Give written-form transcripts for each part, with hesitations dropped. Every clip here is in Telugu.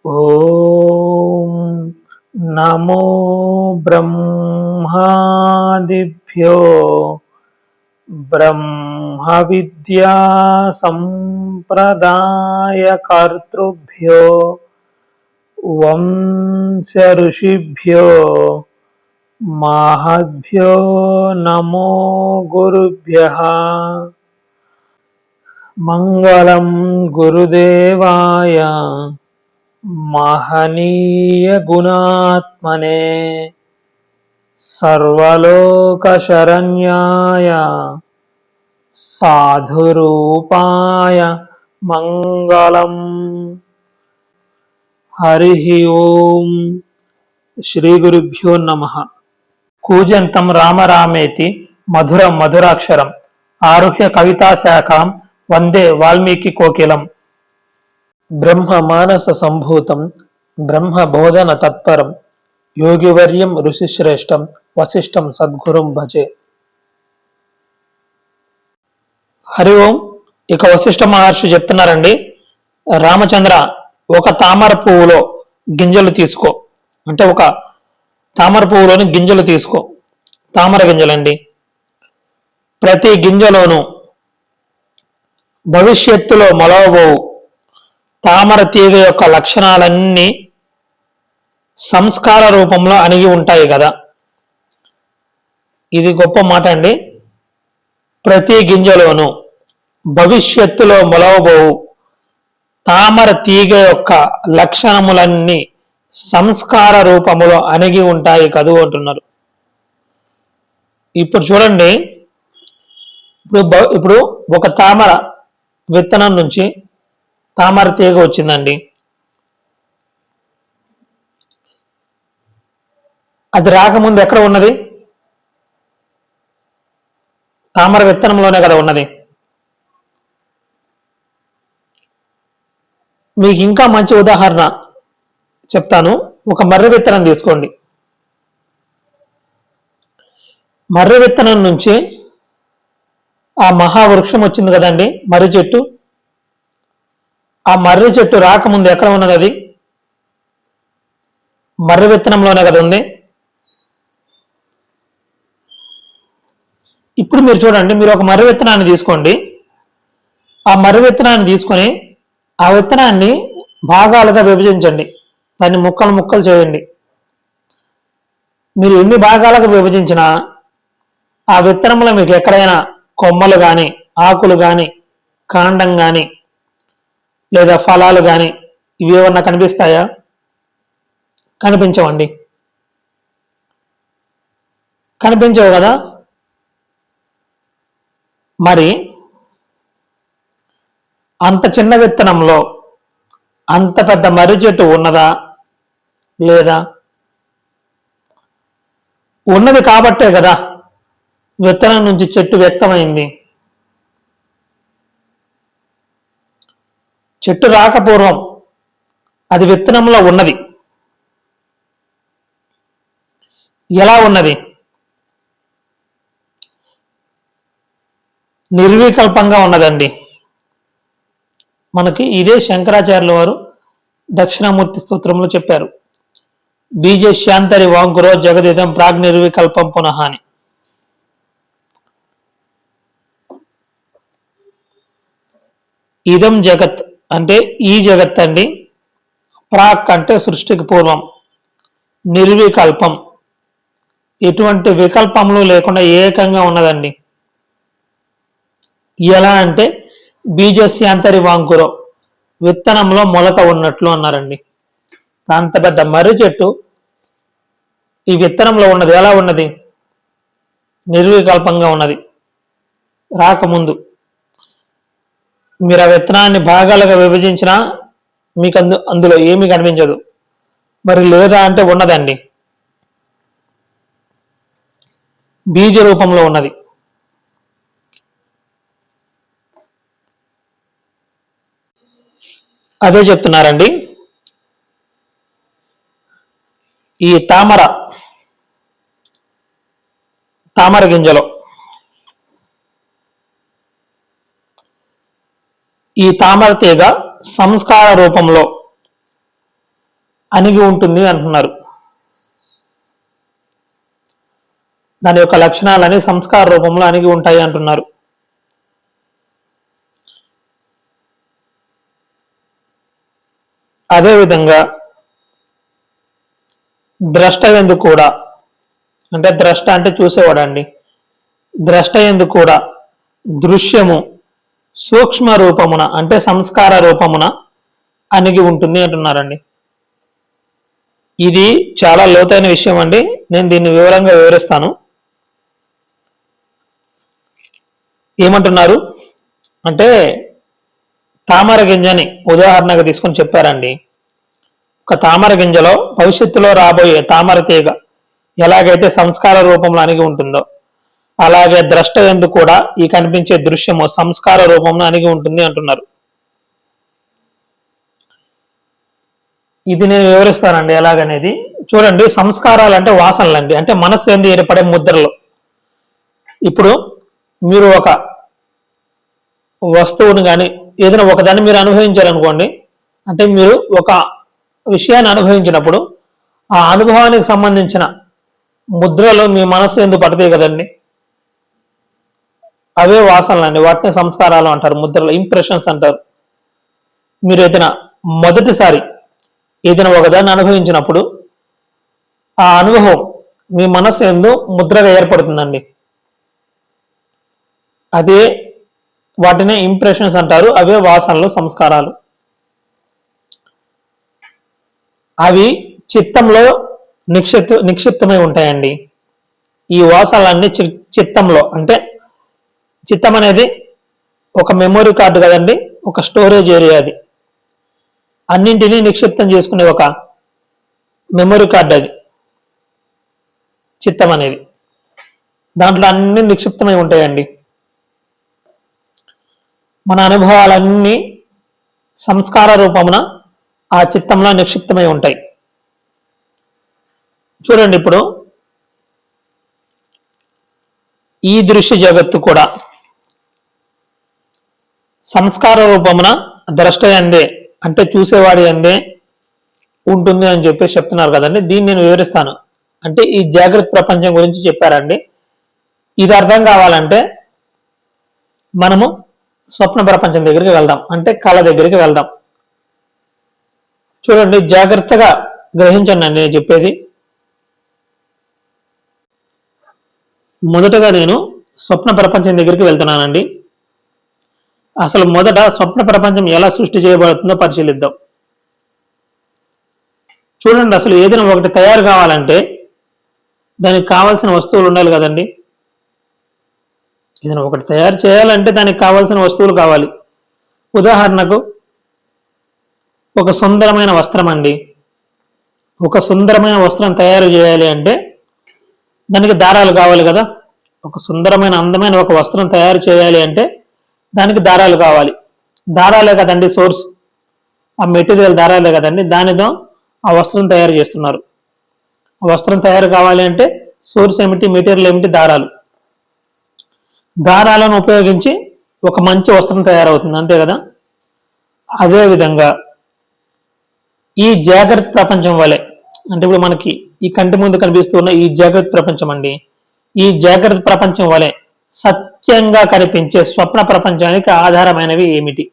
ఓం నమో బ్రహ్మాదిభ్యో బ్రహ్మ విద్యా సంప్రదాయకర్తృభ్యో వంశ ఋషిభ్యో మహద్భ్యో నమో గురుభ్యః. మంగళం గురుదేవాయ మహనీయ గుణాత్మనే సర్వలోక శరణ్యాయ సాధురూపాయ మంగళం. హరి ఓం. శ్రీ గురుభ్యో నమః. కూజంతం రామరామేతి మధురం మధురాక్షరం ఆరుహ్య కవితా శాఖాం వందే వాల్మీకి కోకిలం. బ్రహ్మ మానస సంభూతం బ్రహ్మ బోధన తత్పరం యోగివర్యం ఋషిశ్రేష్టం వశిష్టం సద్గురుం భజే. హరి ఓం. ఇక వశిష్ఠ మహర్షి చెప్తున్నారండి, రామచంద్ర, ఒక తామర పువ్వులో గింజలు తీసుకో, అంటే ఒక తామర పువ్వులోని గింజలు తీసుకో, తామర గింజలండి. ప్రతి గింజలోనూ భవిష్యత్తులో మొలవబోవు తామర తీగ యొక్క లక్షణాలన్నీ సంస్కార రూపంలో అణిగి ఉంటాయి కదా. ఇది గొప్ప మాట అండి. ప్రతి గింజలోనూ భవిష్యత్తులో మొలవబోవు తామర తీగ యొక్క లక్షణములన్నీ సంస్కార రూపములో అణిగి ఉంటాయి కదూ అంటున్నారు. ఇప్పుడు చూడండి, ఇప్పుడు ఒక తామర విత్తనం నుంచి తామర తీగ వచ్చిందండి. అది రాకముందు ఎక్కడ ఉన్నది? తామర విత్తనంలోనే కదా ఉన్నది. మీకు ఇంకా మంచి ఉదాహరణ చెప్తాను. ఒక మర్రి విత్తనం తీసుకోండి. మర్రి విత్తనం నుంచి ఆ మహావృక్షం వచ్చింది కదండి, మర్రి చెట్టు. ఆ మర్రి చెట్టు రాకముందు ఎక్కడ ఉన్నది? అది మర్రి విత్తనంలోనే కదా ఉంది. ఇప్పుడు మీరు చూడండి, మీరు ఒక మర్రి విత్తనాన్ని తీసుకోండి. ఆ మర్రి విత్తనాన్ని తీసుకొని ఆ విత్తనాన్ని భాగాలుగా విభజించండి, దాన్ని ముక్కలు ముక్కలు చేయండి. మీరు ఎన్ని భాగాలుగా విభజించినా ఆ విత్తనంలో మీకు ఎక్కడైనా కొమ్మలు కానీ, ఆకులు కానీ, కాండం కానీ, లేదా ఫలాలు కానీ ఇవి ఏమన్నా కనిపిస్తాయా? కనిపించవండి. కనిపించవు కదా. మరి అంత చిన్న విత్తనంలో అంత పెద్ద మర్రి చెట్టు ఉన్నదా లేదా? ఉన్నది కాబట్టే కదా విత్తనం నుంచి చెట్టు వ్యక్తమైంది. చెట్టు రాకపూర్వం అది విత్తనంలో ఉన్నది. ఎలా ఉన్నది? నిర్వికల్పంగా ఉన్నదండి. మనకి ఇదే శంకరాచార్యుల వారు దక్షిణామూర్తి స్తోత్రంలో చెప్పారు. బీజశాంతరి వాంకురో జగదిదం ప్రాగ్ నిర్వికల్పం పునః అని. ఇదం జగత్ అంటే ఈ జగత్ అండి. ప్రాక్ అంటే సృష్టికి పూర్వం, నిర్వికల్పం ఎటువంటి వికల్పములు లేకుండా ఏకంగా ఉన్నదండి. ఎలా అంటే బీజస్యాంతరి వాంకురో, విత్తనంలో మొలక ఉన్నట్లు అన్నారండి. అంత పెద్ద మర్రి చెట్టు ఈ విత్తనంలో ఉన్నది. ఎలా ఉన్నది? నిర్వికల్పంగా ఉన్నది. రాకముందు మీరు ఆ విత్తనాన్ని భాగాలుగా విభజించినా మీకు అందులో ఏమీ కనిపించదు. మరి లేదా అంటే ఉన్నదండి, బీజ రూపంలో ఉన్నది. అదే చెప్తున్నారండి. ఈ తామర గింజలో ఈ తామర తీగ సంస్కార రూపంలో అణిగి ఉంటుంది అంటున్నారు. దాని యొక్క లక్షణాలని సంస్కార రూపంలో అణిగి ఉంటాయి అంటున్నారు. అదేవిధంగా ద్రష్ట యందు కూడా, అంటే ద్రష్ట అంటే చూసేవాడండి, ద్రష్ట యందు కూడా దృశ్యము సూక్ష్మ రూపమున అంటే సంస్కార రూపమున అణిగి ఉంటుంది అంటున్నారండి. ఇది చాలా లోతైన విషయం అండి. నేను దీన్ని వివరంగా వివరిస్తాను. ఏమంటున్నారు అంటే, తామర గింజని ఉదాహరణగా తీసుకొని చెప్పారండి. ఒక తామర గింజలో భవిష్యత్తులో రాబోయే తామర తీగ ఎలాగైతే సంస్కార రూపంలో అణిగి ఉంటుందో, అలాగే ద్రష్ట యందు కూడా ఈ కనిపించే దృశ్యము సంస్కార రూపంలో అణిగి ఉంటుంది అంటున్నారు. ఇది నేను వివరిస్తానండి ఎలాగనేది. చూడండి, సంస్కారాలు అంటే వాసనలండి, అంటే మనస్సు ఎందు ఏర్పడే ముద్రలు. ఇప్పుడు మీరు ఒక వస్తువుని కానీ ఏదైనా ఒకదాన్ని మీరు అనుభవించారనుకోండి, అంటే మీరు ఒక విషయాన్ని అనుభవించినప్పుడు ఆ అనుభవానికి సంబంధించిన ముద్రలు మీ మనస్సు ఎందుకు పడతాయి కదండి, అవే వాసనలు అండి. వాటిని సంస్కారాలు అంటారు, ముద్రలు, ఇంప్రెషన్స్ అంటారు. మీరు ఏదైనా మొదటిసారి ఏదైనా ఒకదాన్ని అనుభవించినప్పుడు ఆ అనుభవం మీ మనస్సు ఎందు ముద్రగా ఏర్పడుతుందండి. అదే వాటిని ఇంప్రెషన్స్ అంటారు, అవే వాసనలు, సంస్కారాలు. అవి చిత్తంలో నిక్షిప్తమై ఉంటాయండి. ఈ వాసనలన్నీ చిత్తంలో, అంటే చిత్తం అనేది ఒక మెమొరీ కార్డు కదండి, ఒక స్టోరేజ్ ఏరియా. అది అన్నింటినీ నిక్షిప్తం చేసుకునే ఒక మెమొరీ కార్డు అది చిత్తం అనేది. దాంట్లో అన్ని నిక్షిప్తమై ఉంటాయండి. మన అనుభవాలన్నీ సంస్కార రూపమున ఆ చిత్తంలో నిక్షిప్తమై ఉంటాయి. చూడండి, ఇప్పుడు ఈ దృశ్య జగత్తు కూడా సంస్కార రూపమున ద్రష్ట యందే, అంటే చూసేవాడి యందే ఉంటుంది అని చెప్పేసి చెప్తున్నారు కదండి. దీన్ని నేను వివరిస్తాను. అంటే ఈ జాగ్రత్త ప్రపంచం గురించి చెప్పారండి. ఇది అర్థం కావాలంటే మనము స్వప్న ప్రపంచం దగ్గరికి వెళ్దాం, అంటే కళ దగ్గరికి వెళ్దాం. చూడండి, జాగ్రత్తగా గ్రహించండి నేను చెప్పేది. మొదటగా నేను స్వప్న ప్రపంచం దగ్గరికి వెళ్తున్నానండి. అసలు మొదట స్వప్న ప్రపంచం ఎలా సృష్టి చేయబడుతుందో పరిశీలిద్దాం. చూడండి, అసలు ఏదైనా ఒకటి తయారు కావాలంటే దానికి కావాల్సిన వస్తువులు ఉండాలి కదండి. ఏదైనా ఒకటి తయారు చేయాలంటే దానికి కావాల్సిన వస్తువులు కావాలి. ఉదాహరణకు ఒక సుందరమైన వస్త్రం అండి. ఒక సుందరమైన వస్త్రం తయారు చేయాలి అంటే దానికి దారాలు కావాలి కదా. ఒక సుందరమైన అందమైన ఒక వస్త్రం తయారు చేయాలి అంటే దానికి దారాలు కావాలి. దారాలే కదండి సోర్స్, ఆ మెటీరియల్ దారాలే కదండి. దానితో ఆ వస్త్రం తయారు చేస్తున్నారు. ఆ వస్త్రం తయారు కావాలి అంటే సోర్స్ ఏమిటి, మెటీరియల్ ఏమిటి, దారాలు. దారాలను ఉపయోగించి ఒక మంచి వస్త్రం తయారవుతుంది, అంతే కదా. అదేవిధంగా ఈ జాగ్రత్త ప్రపంచం వలె, అంటే ఇప్పుడు మనకి ఈ కంటి ముందు కనిపిస్తున్న ఈ జాగ్రత్త ప్రపంచం అండి, ఈ జాగ్రత్త ప్రపంచం వలె సత్యంగా కనిపించే స్వప్న ప్రపంచానికి ఆధారమైనవి ఏమిటి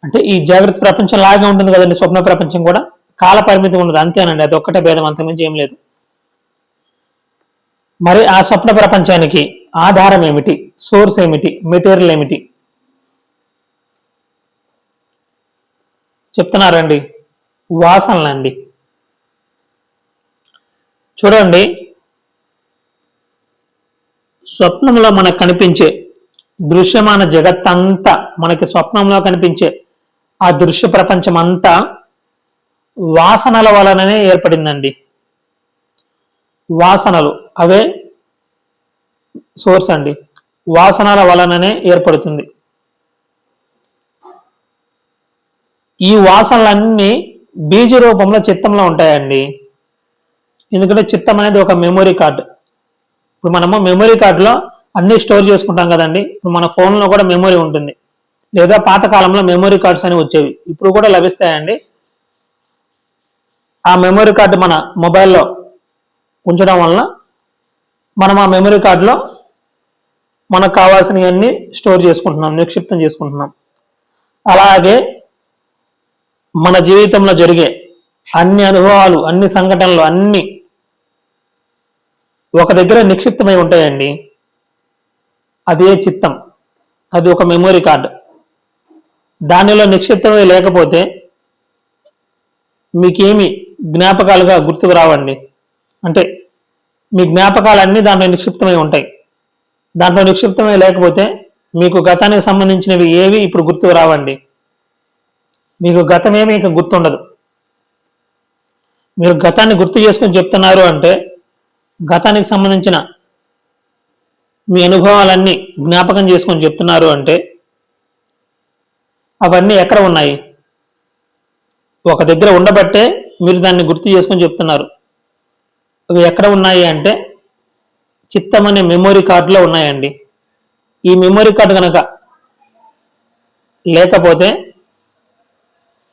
అంటే, ఈ జాగ్రత్త ప్రపంచం లాగే ఉంటుంది కదండి స్వప్న ప్రపంచం కూడా. కాల పరిమితి ఉండదు, అంతేనండి. అది ఒక్కటే భేదం, అంతకుమించి ఏం లేదు. మరి ఆ స్వప్న ప్రపంచానికి ఆధారం ఏమిటి, సోర్స్ ఏమిటి, మెటీరియల్ ఏమిటి చెప్తున్నారండి. వాసనలండి. చూడండి, స్వప్నంలో మనకు కనిపించే దృశ్యమాన జగత్తంతా, మనకి స్వప్నంలో కనిపించే ఆ దృశ్య ప్రపంచం అంతా వాసనల వలననే ఏర్పడిందండి. వాసనలు అవే సోర్స్ అండి. వాసనల వలననే ఏర్పడుతుంది. ఈ వాసనలన్నీ బీజ రూపంలో చిత్తంలో ఉంటాయండి. ఎందుకంటే చిత్తం అనేది ఒక మెమొరీ కార్డు. ఇప్పుడు మనము మెమొరీ కార్డులో అన్ని స్టోర్ చేసుకుంటాం కదండి. ఇప్పుడు మన ఫోన్లో కూడా మెమొరీ ఉంటుంది, లేదా పాతకాలంలో మెమొరీ కార్డ్స్ అని వచ్చేవి, ఇప్పుడు కూడా లభిస్తాయండి. ఆ మెమరీ కార్డు మన మొబైల్లో ఉంచడం వలన మనం ఆ మెమరీ కార్డులో మనకు కావాల్సినవన్నీ స్టోర్ చేసుకుంటున్నాం, నిక్షిప్తం చేసుకుంటున్నాం. అలాగే మన జీవితంలో జరిగే అన్ని అనుభవాలు, అన్ని సంఘటనలు అన్ని ఒక దగ్గర నిక్షిప్తమై ఉంటాయండి. అదే చిత్తం, అది ఒక మెమరీ కార్డు. దానిలో నిక్షిప్తమై లేకపోతే మీకేమి జ్ఞాపకాలుగా గుర్తుకు రావండి. అంటే మీ జ్ఞాపకాలన్నీ దాంట్లో నిక్షిప్తమై ఉంటాయి. దాంట్లో నిక్షిప్తమై లేకపోతే మీకు గతానికి సంబంధించినవి ఏవి ఇప్పుడు గుర్తుకు రావండి. మీకు గతమేమి ఇక గుర్తుండదు. మీరు గతాన్ని గుర్తు చేసుకొని చెప్తున్నారు అంటే గతానికి సంబంధించిన మీ అనుభవాలన్నీ జ్ఞాపకం చేసుకొని చెప్తున్నారు అంటే అవన్నీ ఎక్కడ ఉన్నాయి? ఒక దగ్గర ఉండబట్టే మీరు దాన్ని గుర్తు చేసుకొని చెప్తున్నారు. అవి ఎక్కడ ఉన్నాయి అంటే చిత్తం అనే మెమొరీ కార్డులో ఉన్నాయండి. ఈ మెమొరీ కార్డు కనుక లేకపోతే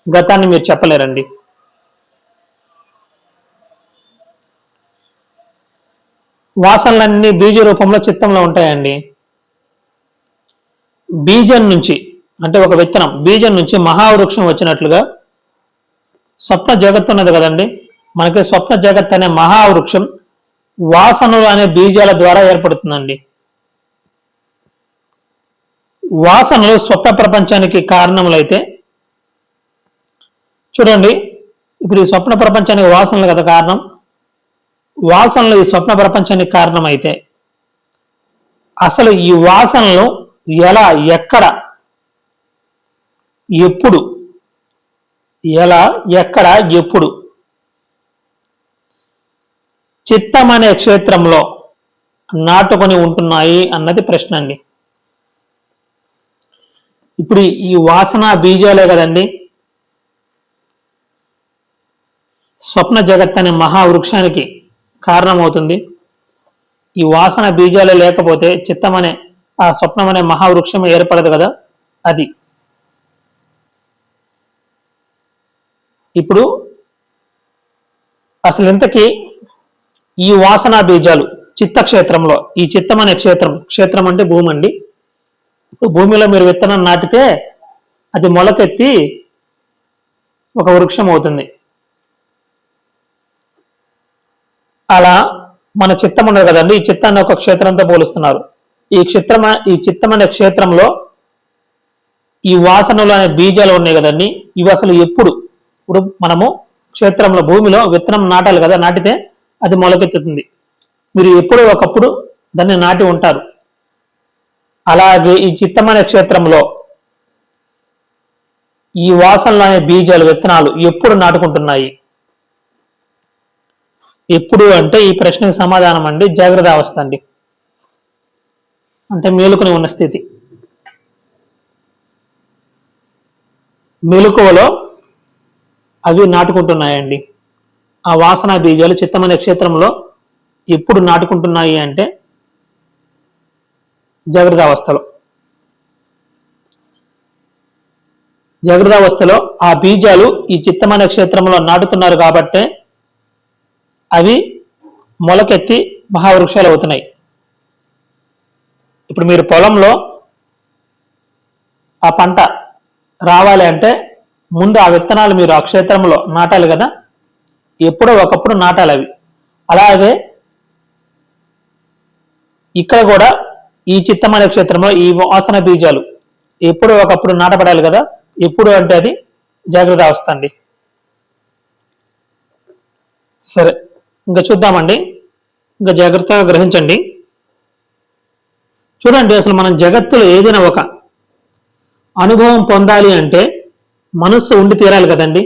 గతాన్ని మీరు చెప్పలేరండి. వాసనలన్నీ బీజ రూపంలో చిత్తంలో ఉంటాయండి. బీజం నుంచి అంటే ఒక విత్తనం, బీజం నుంచి మహావృక్షం వచ్చినట్లుగా స్వప్న జగత్తు ఉన్నది కదండి. మనకి స్వప్న జగత్ అనే మహావృక్షం వాసనలు అనే బీజాల ద్వారా ఏర్పడుతుందండి. వాసనలు స్వప్న ప్రపంచానికి కారణములైతే చూడండి, ఇప్పుడు ఈ స్వప్న ప్రపంచానికి వాసనలు కదా కారణం. వాసనలు ఈ స్వప్న ప్రపంచానికి కారణమైతే అసలు ఈ వాసనలు ఎలా, ఎక్కడ, ఎప్పుడు, ఎలా, ఎక్కడ, ఎప్పుడు చిత్తం అనే క్షేత్రంలో నాటుకొని ఉంటున్నాయి అన్నది ప్రశ్న అండి. ఇప్పుడు ఈ వాసన బీజాలే కదండి స్వప్న జగత్ అనే మహావృక్షానికి కారణమవుతుంది. ఈ వాసన బీజాలే లేకపోతే చిత్తం అనే ఆ స్వప్నం అనే మహావృక్షం ఏర్పడదు కదా. అది ఇప్పుడు అసలు ఇంతకీ ఈ వాసన బీజాలు చిత్తక్షేత్రంలో, ఈ చిత్తం అనే క్షేత్రం అంటే భూమి అండి. ఇప్పుడు భూమిలో మీరు విత్తనం నాటితే అది మొలకెత్తి ఒక వృక్షం అవుతుంది. అలా మన చిత్తం ఉండదు కదండి, ఈ చిత్తాన్ని ఒక క్షేత్రంతో పోలుస్తున్నారు. ఈ చిత్తం అనే క్షేత్రంలో ఈ వాసనలు అనే బీజాలు ఉన్నాయి కదండి, ఇవి అసలు ఎప్పుడు, ఇప్పుడు మనము క్షేత్రంలో భూమిలో విత్తనం నాటాలి కదా, నాటితే అది మొలకెత్తుతుంది. మీరు ఎప్పుడో ఒకప్పుడు దాన్ని నాటి ఉంటారు. అలాగే ఈ చిత్తం అనే క్షేత్రంలో ఈ వాసనలు అనే బీజాలు, విత్తనాలు ఎప్పుడు నాటుకుంటున్నాయి? ఎప్పుడు అంటే ఈ ప్రశ్నకు సమాధానం అండి జాగ్రత్త అవస్థ అండి, అంటే మేలుకొని ఉన్న స్థితి. మెలకువలో అవి నాటుకుంటున్నాయండి. ఆ వాసన బీజాలు చిత్తం అనే క్షేత్రంలో ఎప్పుడు నాటుకుంటున్నాయి అంటే జాగ్రత్త అవస్థలో. జాగ్రత్త అవస్థలో ఆ బీజాలు ఈ చిత్తం అనే క్షేత్రంలో నాటుతున్నారు కాబట్టే అవి మొలకెత్తి మహావృక్షాలు అవుతున్నాయి. ఇప్పుడు మీరు పొలంలో ఆ పంట రావాలి అంటే ముందు ఆ విత్తనాలు మీరు ఆ క్షేత్రంలో నాటాలి కదా, ఎప్పుడో ఒకప్పుడు నాటాలి అవి. అలాగే ఇక్కడ కూడా ఈ చిత్తం అనే క్షేత్రంలో ఈ వాసన బీజాలు ఎప్పుడో ఒకప్పుడు నాటపడాలి కదా. ఎప్పుడు అంటే అది జాగ్రత్త అవస్థ అండి. సరే, ఇంకా చూద్దామండి, ఇంకా జాగ్రత్తగా గ్రహించండి. చూడండి, అసలు మనం జగత్తులో ఏదైనా ఒక అనుభవం పొందాలి అంటే మనస్సు ఉండి తీరాలి కదండి.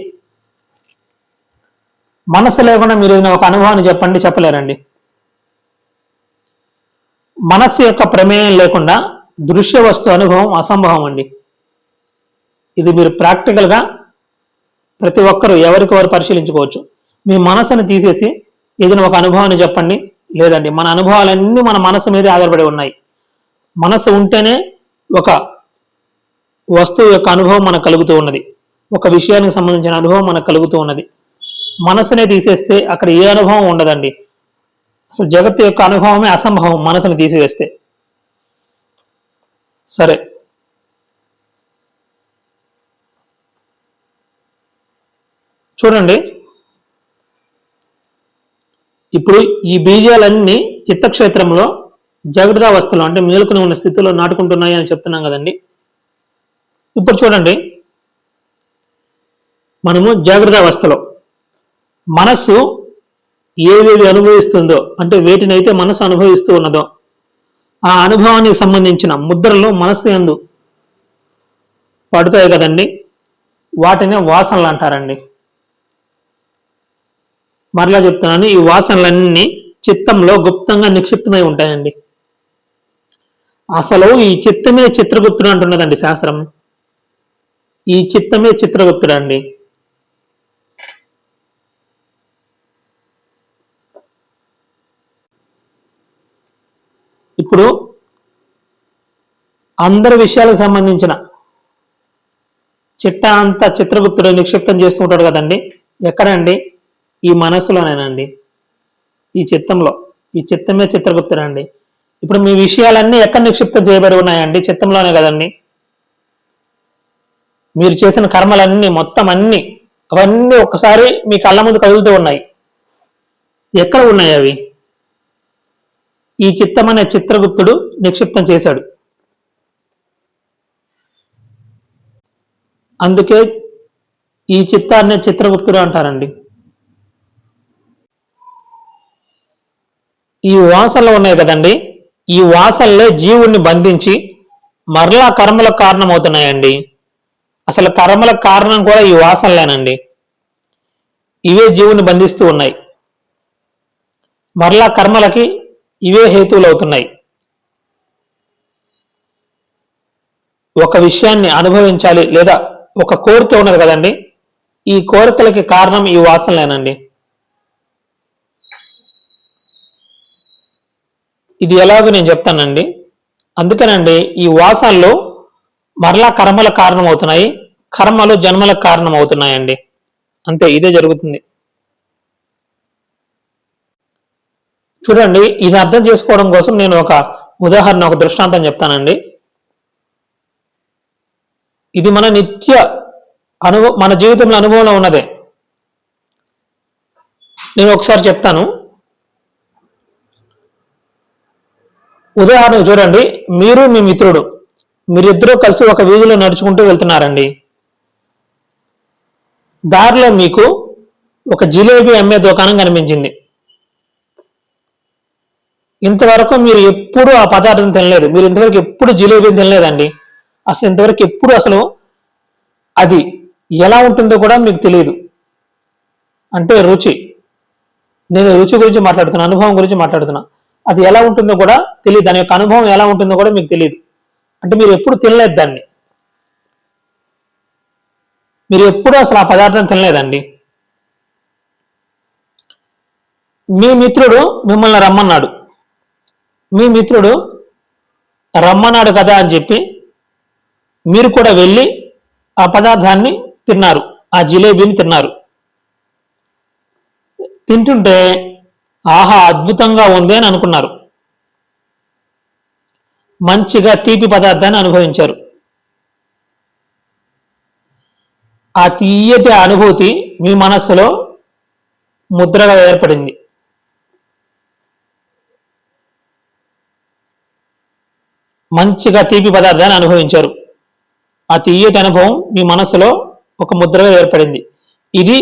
మనస్సు లేకుండా మీరు ఏదైనా ఒక అనుభవాన్ని చెప్పండి, చెప్పలేరండి. మనస్సు యొక్క ప్రమేయం లేకుండా దృశ్య వస్తు అనుభవం అసంభవం అండి. ఇది మీరు ప్రాక్టికల్గా ప్రతి ఒక్కరూ ఎవరికి వారు పరిశీలించుకోవచ్చు. మీ మనస్సును తీసేసి ఏదైనా ఒక అనుభవాన్ని చెప్పండి, లేదండి. మన అనుభవాలన్నీ మన మనస్సు మీదే ఆధారపడి ఉన్నాయి. మనస్సు ఉంటేనే ఒక వస్తువు యొక్క అనుభవం మనకు కలుగుతూ ఉన్నది, ఒక విషయానికి సంబంధించిన అనుభవం మనకు కలుగుతూ ఉన్నది. మనసునే తీసేస్తే అక్కడ ఏ అనుభవం ఉండదండి. అసలు జగత్తు యొక్క అనుభవమే అసంభవం మనసుని తీసివేస్తే. సరే, చూడండి, ఇప్పుడు ఈ బీజాలన్నీ చిత్తక్షేత్రంలో జాగ్రత్తావస్థలో అంటే మేలుకుని ఉన్న స్థితిలో నాటుకుంటున్నాయి అని చెప్తున్నాం కదండి. ఇప్పుడు చూడండి, మనము జాగ్రత్తావస్థలో మనస్సు ఏవేవి అనుభవిస్తుందో, అంటే వేటినైతే మనసు అనుభవిస్తూ ఉన్నదో ఆ అనుభవానికి సంబంధించిన ముద్రలు మనస్సు యందు పడతాయి కదండి, వాటినే వాసనలు అంటారండి. మరలా చెప్తున్నాను, ఈ వాసనలన్నీ చిత్తంలో గుప్తంగా నిక్షిప్తమై ఉంటాయండి. అసలు ఈ చిత్తమే చిత్రగుప్తుడు అంటున్నదండి శాస్త్రం. ఈ చిత్తమే చిత్రగుప్తుడు అండి. ఇప్పుడు అందరి విషయాలకు సంబంధించిన చిట్టా అంతా చిత్రగుప్తుడు నిక్షిప్తం చేస్తూ ఉంటాడు కదండి. ఎక్కడండి? ఈ మనసులోనేనండి, ఈ చిత్తంలో. ఈ చిత్తమే చిత్రగుప్తుడు అండి. ఇప్పుడు మీ విషయాలన్నీ ఎక్కడ నిక్షిప్తం చేయబడి ఉన్నాయండి? చిత్తంలోనే కదండి. మీరు చేసిన కర్మలన్నీ మొత్తం అన్ని అవన్నీ ఒక్కసారి మీ కళ్ళ ముందు కదులుతూ ఉన్నాయి. ఎక్కడ ఉన్నాయి అవి? ఈ చిత్తం అనే చిత్రగుప్తుడు నిక్షిప్తం చేశాడు. అందుకే ఈ చిత్తాన్ని చిత్రగుప్తుడు అంటారండి. ఈ వాసనలు ఉన్నాయి కదండి, ఈ వాసనలే జీవుణ్ణి బంధించి మరలా కర్మలకు కారణమవుతున్నాయండి. అసలు కర్మలకు కారణం కూడా ఈ వాసనలేనండి. ఇవే జీవుని బంధిస్తూ ఉన్నాయి. మరలా కర్మలకి ఇవే హేతువులు అవుతున్నాయి. ఒక విషయాన్ని అనుభవించాలి లేదా ఒక కోరిక ఉన్నది కదండి, ఈ కోరికలకి కారణం ఈ వాసనలేనండి. ఇది ఎలాగో నేను చెప్తానండి. అందుకేనండి ఈ వాసనలు మరలా కర్మలకు కారణమవుతున్నాయి, కర్మలు జన్మలకు కారణమవుతున్నాయండి. అంతే, ఇదే జరుగుతుంది. చూడండి, ఇది అర్థం చేసుకోవడం కోసం నేను ఒక ఉదాహరణ, ఒక దృష్టాంతం చెప్తానండి. ఇది మన నిత్య మన జీవితంలో అనుభవంలో ఉన్నదే. నేను ఒకసారి చెప్తాను. ఉదాహరణకు చూడండి, మీరు మీ మిత్రుడు మీరిద్దరూ కలిసి ఒక వీధిలో నడుచుకుంటూ వెళ్తున్నారండి. దారిలో మీకు ఒక జిలేబీ అమ్మే దుకాణం కనిపించింది. ఇంతవరకు మీరు ఎప్పుడు ఆ పదార్థం తినలేదు, మీరు ఇంతవరకు ఎప్పుడు జిలేబీని తినలేదండి. అసలు ఇంతవరకు ఎప్పుడు అసలు అది ఎలా ఉంటుందో కూడా మీకు తెలియదు. అంటే రుచి, నేను రుచి గురించి మాట్లాడుతున్నా, అనుభవం గురించి మాట్లాడుతున్నా. అది ఎలా ఉంటుందో కూడా తెలియదు, దాని యొక్క అనుభవం ఎలా ఉంటుందో కూడా మీకు తెలియదు. అంటే మీరు ఎప్పుడు తినలేదు దాన్ని, మీరు ఎప్పుడు అసలు ఆ పదార్థం తినలేదండి. మీ మిత్రుడు మిమ్మల్ని రమ్మన్నాడు, మీ మిత్రుడు రమ్మన్నాడు కదా అని చెప్పి మీరు కూడా వెళ్ళి ఆ పదార్థాన్ని తిన్నారు, ఆ జిలేబీని తిన్నారు. తింటుంటే ఆహా అద్భుతంగా ఉంది అని అనుకున్నారు, మంచిగా తీపి పదార్థాన్ని అనుభవించారు. ఆ తీయటి అనుభూతి మీ మనస్సులో ముద్రగా ఏర్పడింది. మంచిగా తీపి పదార్థాన్ని అనుభవించారు, ఆ తీయటి అనుభవం మీ మనసులో ఒక ముద్రగా ఏర్పడింది. ఇది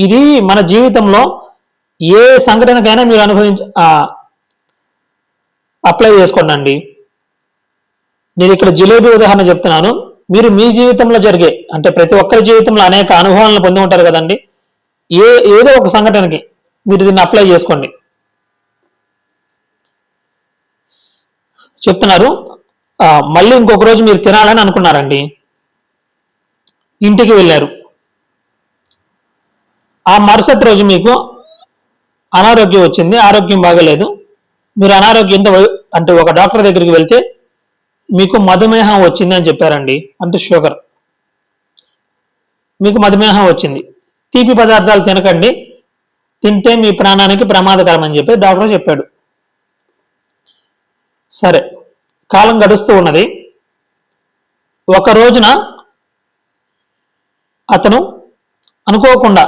ఇది మన జీవితంలో ఏ సంఘటనకైనా మీరు అప్లై చేసుకోండి. నేను ఇక్కడ జిలేబీ ఉదాహరణ చెప్తున్నాను. మీరు మీ జీవితంలో జరిగే, అంటే ప్రతి ఒక్కరి జీవితంలో అనేక అనుభవాలను పొంది ఉంటారు కదండి. ఏదో ఒక సంఘటనకి మీరు దీన్ని అప్లై చేసుకోండి. చెప్తున్నారు, మళ్ళీ ఇంకొక రోజు మీరు తినాలని అనుకున్నారండి, ఇంటికి వెళ్ళారు. ఆ మరుసటి రోజు మీకు అనారోగ్యం వచ్చింది, ఆరోగ్యం బాగలేదు. మీరు అనారోగ్యంతో అంటే ఒక డాక్టర్ దగ్గరికి వెళ్తే మీకు మధుమేహం వచ్చింది అని చెప్పారండి, అంటే షుగర్. మీకు మధుమేహం వచ్చింది. తీపి పదార్థాలు తినకండి, తింటే మీ ప్రాణానికి ప్రమాదకరం అని చెప్పి డాక్టర్ చెప్పాడు. సరే, కాలం గడుస్తూ ఉన్నది. ఒక రోజున అతను అనుకోకుండా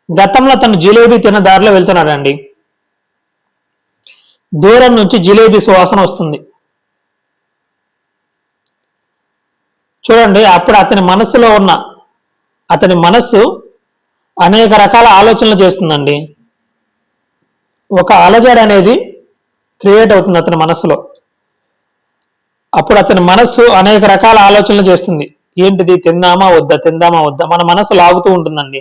గతంలో తను జిలేబీ తిన్న దారిలో వెళ్తున్నాడండి. దూరం నుంచి జిలేబీ సువాసన వస్తుంది. చూడండి, అప్పుడు అతని మనస్సు అనేక రకాల ఆలోచనలు చేస్తుందండి. ఒక అలజడ అనేది క్రియేట్ అవుతుంది అతని మనస్సులో. అప్పుడు అతని మనస్సు అనేక రకాల ఆలోచనలు చేస్తుంది. ఏంటిది? తిందామా వద్దా, తిందామా వద్దా. మన మనస్సు లాగుతూ ఉంటుందండి.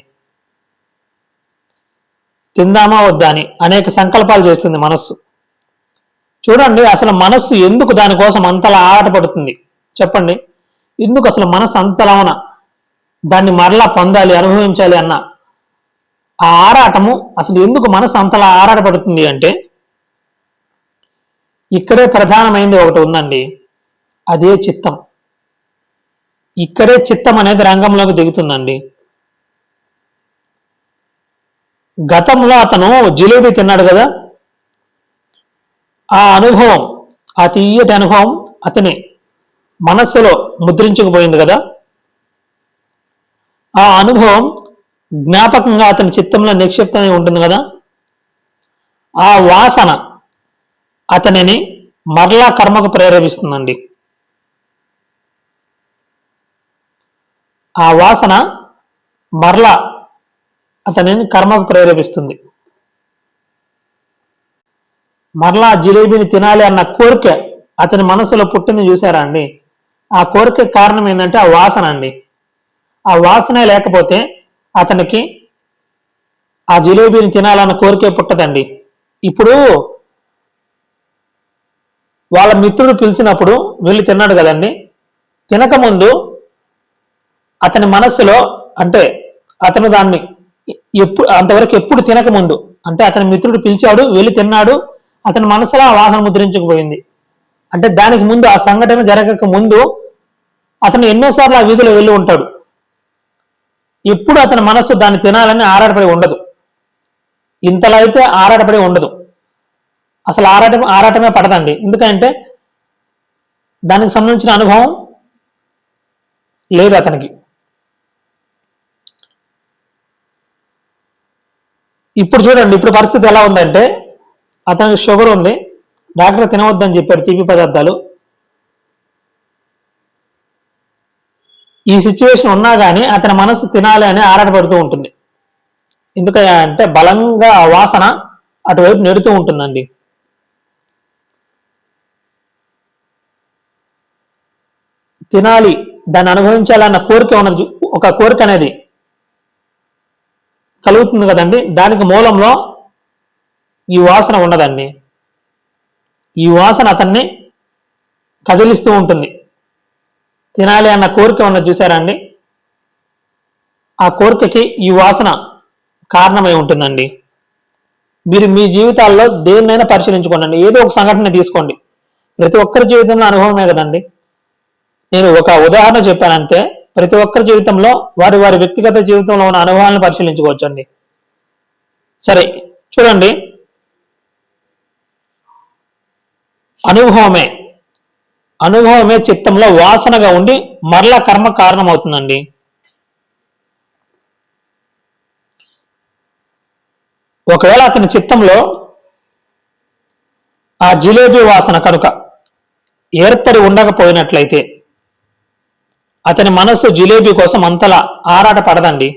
తిందామా వద్దా అని అనేక సంకల్పాలు చేస్తుంది మనస్సు. చూడండి, అసలు మనస్సు ఎందుకు దానికోసం అంతలా ఆరాటపడుతుంది చెప్పండి? ఎందుకు అసలు మనస్సు అంతలావున దాన్ని మరలా పొందాలి, అనుభవించాలి అన్న ఆ ఆరాటము అసలు ఎందుకు మనస్సు అంతలా ఆరాటపడుతుంది అంటే, ఇక్కడే ప్రధానమైనది ఒకటి ఉందండి. అదే చిత్తం. ఇక్కడే చిత్తం అనేది రంగంలోకి దిగుతుందండి. గతంలో అతను జిలేబీ తిన్నాడు కదా, ఆ అనుభవం, ఆ తీయటి అనుభవం అతని మనస్సులో ముద్రించుకుపోయింది కదా. ఆ అనుభవం జ్ఞాపకంగా అతని చిత్తంలో నిక్షిప్తమై ఉంటుంది కదా. ఆ వాసన అతనిని మరలా కర్మకు ప్రేరేపిస్తుందండి. ఆ వాసన మరలా అతనిని కర్మకు ప్రేరేపిస్తుంది. మరలా జిలేబీని తినాలి అన్న కోరిక అతని మనసులో పుట్టింది చూసారా అండి. ఆ కోరిక కారణం ఏంటంటే ఆ వాసన అండి. ఆ వాసనే లేకపోతే అతనికి ఆ జిలేబీని తినాలన్న కోరికే పుట్టదండి. ఇప్పుడు వాళ్ళ మిత్రుడు పిలిచినప్పుడు వెళ్ళి తిన్నాడు కదండి. తినకముందు అతని మనస్సులో, అంటే అతను దాన్ని అంతవరకు ఎప్పుడు తినకముందు, అంటే అతని మిత్రుడు పిలిచాడు, వెళ్ళి తిన్నాడు, అతని మనసులో ఆ వాసన ముద్రించుకుపోయింది. అంటే దానికి ముందు, ఆ సంఘటన జరగక ముందు అతను ఎన్నోసార్లు ఆ వీధిలో వెళ్ళి ఉంటాడు. ఎప్పుడు అతని మనస్సు దాన్ని తినాలని ఆరాటపడి ఉండదు. ఇంతలా అయితే ఆరాటపడి ఉండదు. అసలు ఆరాటమే పడదండి. ఎందుకంటే దానికి సంబంధించిన అనుభవం లేదు అతనికి. ఇప్పుడు చూడండి, ఇప్పుడు పరిస్థితి ఎలా ఉందంటే, అతనికి షుగర్ ఉంది, డాక్టర్ తినవద్దని చెప్పారు తీపి పదార్థాలు. ఈ సిచ్యువేషన్ ఉన్నా కానీ అతని మనసు తినాలి అని ఆరాటపడుతూ ఉంటుంది. ఎందుకంటే బలంగా ఆ వాసన అటువైపు నెడుతూ ఉంటుందండి. తినాలి, దాన్ని అనుభవించాలన్న కోరిక ఉన్నది, ఒక కోరిక అనేది కలుగుతుంది కదండి. దానికి మూలంలో ఈ వాసన ఉండదండి. ఈ వాసన అతన్ని కదిలిస్తూ ఉంటుంది. తినాలి అన్న కోరిక ఉన్నది చూసారా అండి. ఆ కోరికకి ఈ వాసన కారణమై ఉంటుందండి. మీరు మీ జీవితాల్లో దేన్నైనా పరిశీలించుకోండి. ఏదో ఒక సంఘటన తీసుకోండి. ప్రతి ఒక్కరి జీవితంలో అనుభవమే కదండి. నేను ఒక ఉదాహరణ చెప్పానంటే, ప్రతి ఒక్కరి జీవితంలో వారి వారి వ్యక్తిగత జీవితంలో ఉన్న అనుభవాలను పరిశీలించుకోవచ్చండి. సరే చూడండి, అనుభవమే చిత్తంలో వాసనగా ఉండి మరలా కర్మ కారణమవుతుందండి. ఒకవేళ అతని చిత్తంలో ఆ జిలేబీ వాసన కనుక ఏర్పడి ఉండకపోయినట్లయితే అతని మనస్సు జిలేబీ కోసం అంతలా ఆరాట పడదండి.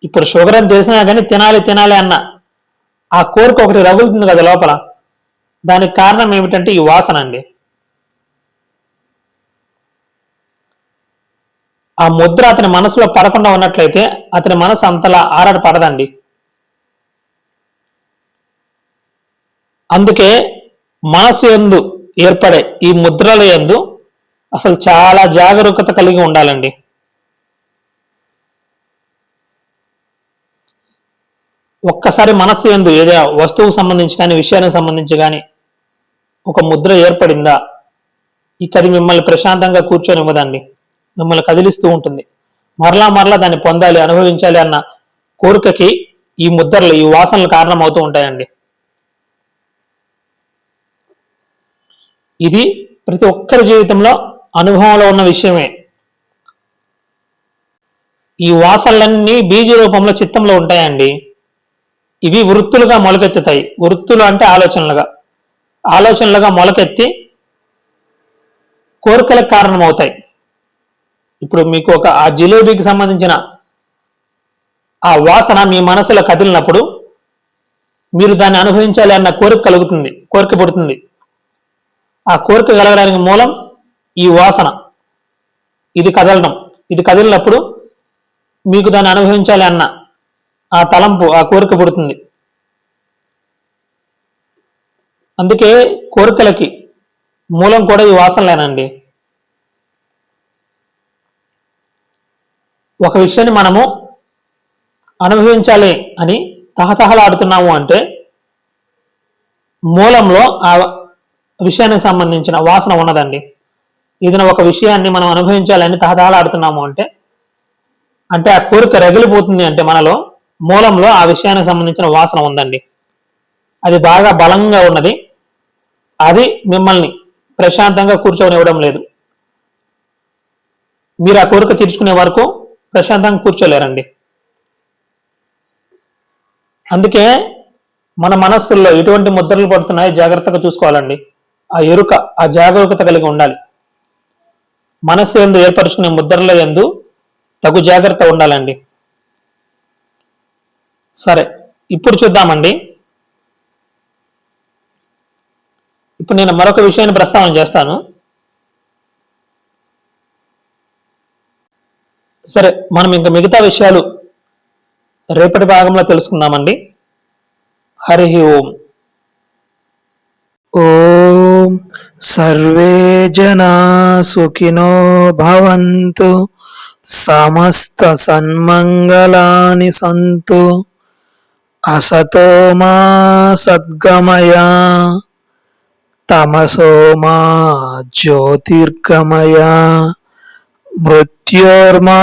ఇప్పుడు షుగర్ అని తెలిసినా కానీ తినాలి తినాలి అన్న ఆ కోరిక ఒకటి రగులుతుంది కదా లోపల. దానికి కారణం ఏమిటంటే ఈ వాసన అండి. ఆ ముద్ర అతని మనసులో పడకుండా ఉన్నట్లయితే అతని మనసు అంతలా ఆరాట పడదండి. అందుకే మనసు యందు ఏర్పడే ఈ ముద్రల యందు అసలు చాలా జాగరూకత కలిగి ఉండాలండి. ఒక్కసారి మనస్సు యందు ఏదో వస్తువుకు సంబంధించి కానీ, విషయానికి సంబంధించి కానీ ఒక ముద్ర ఏర్పడిందా, ఇక అది మిమ్మల్ని ప్రశాంతంగా కూర్చొనివ్వదండి. మిమ్మల్ని కదిలిస్తూ ఉంటుంది. మరలా మరలా దాన్ని పొందాలి, అనుభవించాలి అన్న కోరికకి ఈ ముద్రలు, ఈ వాసనలు కారణమవుతూ ఉంటాయండి. ఇది ప్రతి ఒక్కరి జీవితంలో అనుభవంలో ఉన్న విషయమే. ఈ వాసనలన్నీ బీజ రూపంలో చిత్తంలో ఉంటాయండి. ఇవి వృత్తులుగా మొలకెత్తుతాయి. వృత్తులు అంటే ఆలోచనలుగా మొలకెత్తి కోరికలకు కారణమవుతాయి. ఇప్పుడు మీకు ఆ జిలేబీకి సంబంధించిన ఆ వాసన మీ మనసులో కదిలినప్పుడు మీరు దాన్ని అనుభవించాలి అన్న కోరిక కలుగుతుంది, కోరిక పుడుతుంది. ఆ కోరిక కలగడానికి మూలం ఈ వాసన. ఇది కదిలినప్పుడు మీకు దాన్ని అనుభవించాలి అన్న ఆ తలంపు, ఆ కోరిక పుడుతుంది. అందుకే కోరికలకి మూలం కూడా ఈ వాసనలేనండి. ఒక విషయాన్ని మనము అనుభవించాలి అని తహతహలాడుతున్నాము అంటే మూలంలో ఆ విషయానికి సంబంధించిన వాసన ఉన్నదండి. ఏదైనా ఒక విషయాన్ని మనం అనుభవించాలని తహతహలాడుతున్నాము అంటే ఆ కోరిక రగిలిపోతుంది అంటే మనలో మూలంలో ఆ విషయానికి సంబంధించిన వాసన ఉందండి. అది బాగా బలంగా ఉన్నది. అది మిమ్మల్ని ప్రశాంతంగా కూర్చోనివ్వడం లేదు. మీరు ఆ కోరిక తీర్చుకునే వరకు ప్రశాంతంగా కూర్చోలేరండి. అందుకే మన మనస్సుల్లో ఎటువంటి ముద్రలు పడుతున్నాయో జాగ్రత్తగా చూసుకోవాలండి. ఆ ఎరుక, ఆ జాగరూకత కలిగి ఉండాలి. మనస్సు యందు ఏర్పరుచుకునే ముద్రల యందు తగు జాగ్రత్త ఉండాలండి. సరే, ఇప్పుడు చూద్దామండి. ఇప్పుడు నేను మరొక విషయాన్ని ప్రస్తావన చేస్తాను. సరే, మనం ఇంకా మిగతా విషయాలు రేపటి భాగంలో తెలుసుకుందామండి. హరి ఓం. ఓం సర్వే జనా సుఖినో భవంతు, సమస్త సన్మంగళాని సంతు, అసతో మా సద్గమయ, తమసో మా జ్యోతిర్గమయ, మృత్యోర్మా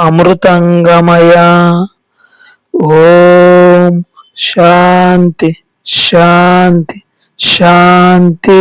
అమృతంగమయ. ఓం శాంతి శాంతి శాంతి.